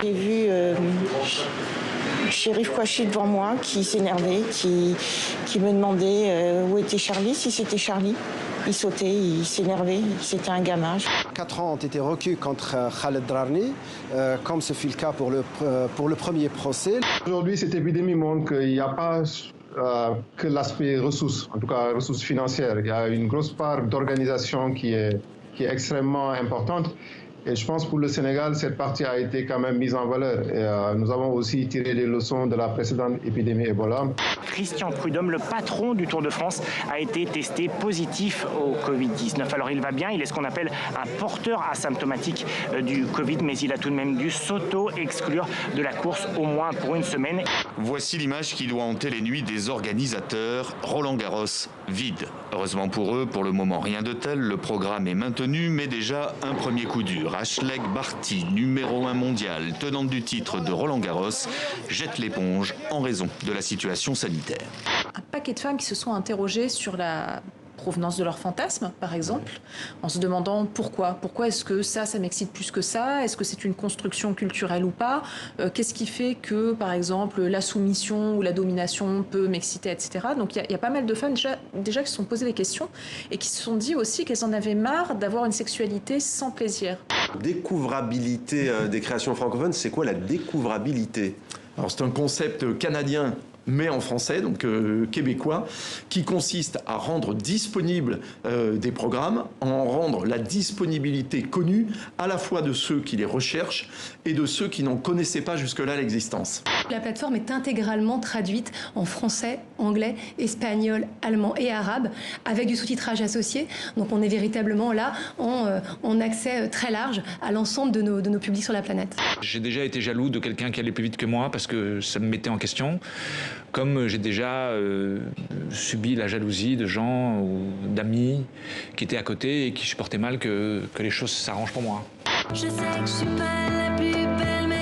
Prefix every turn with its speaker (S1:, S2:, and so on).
S1: J'ai vu Chérif Kouachi devant moi qui s'énervait, qui me demandait où était Charlie, si c'était Charlie. Il sautait, il s'énervait, c'était un gamin.
S2: 4 ans ont été requis contre Khaled Drarni, comme ce fut le cas pour le premier procès.
S3: Aujourd'hui, cette épidémie montre qu'il n'y a pas que l'aspect ressources, en tout cas ressources financières. Il y a une grosse part d'organisation qui est extrêmement importante. Et je pense pour le Sénégal, cette partie a été quand même mise en valeur. Et nous avons aussi tiré les leçons de la précédente épidémie Ebola.
S4: Christian Prudhomme, le patron du Tour de France, a été testé positif au Covid-19. Alors il va bien, il est ce qu'on appelle un porteur asymptomatique du Covid, mais il a tout de même dû s'auto-exclure de la course au moins pour une semaine.
S5: Voici l'image qui doit hanter les nuits des organisateurs. Roland-Garros vide. Heureusement pour eux, pour le moment rien de tel, le programme est maintenu, mais déjà un premier coup dur. Ashleigh Barty, numéro 1 mondial, tenante du titre de Roland-Garros, jette l'éponge en raison de la situation sanitaire.
S6: Un paquet de femmes qui se sont interrogées sur la provenance de leur fantasme, par exemple, en se demandant pourquoi. Pourquoi est-ce que ça m'excite plus que ça? Est-ce que c'est une construction culturelle ou pas? Qu'est-ce qui fait que, par exemple, la soumission ou la domination peut m'exciter, etc. Donc il y a pas mal de femmes déjà qui se sont posées des questions et qui se sont dit aussi qu'elles en avaient marre d'avoir une sexualité sans plaisir.
S7: Découvrabilité des créations francophones, c'est quoi la découvrabilité?
S8: Alors c'est un concept canadien mais en français, donc québécois, qui consiste à rendre disponibles des programmes, en rendre la disponibilité connue à la fois de ceux qui les recherchent et de ceux qui n'en connaissaient pas jusque-là l'existence.
S9: La plateforme est intégralement traduite en français, anglais, espagnol, allemand et arabe, avec du sous-titrage associé. Donc on est véritablement là en accès très large à l'ensemble de nos publics sur la planète.
S10: J'ai déjà été jaloux de quelqu'un qui allait plus vite que moi parce que ça me mettait en question. Comme j'ai déjà subi la jalousie de gens ou d'amis qui étaient à côté et qui supportaient mal que les choses s'arrangent pour moi.
S11: Je sais que je suis pas la plus belle,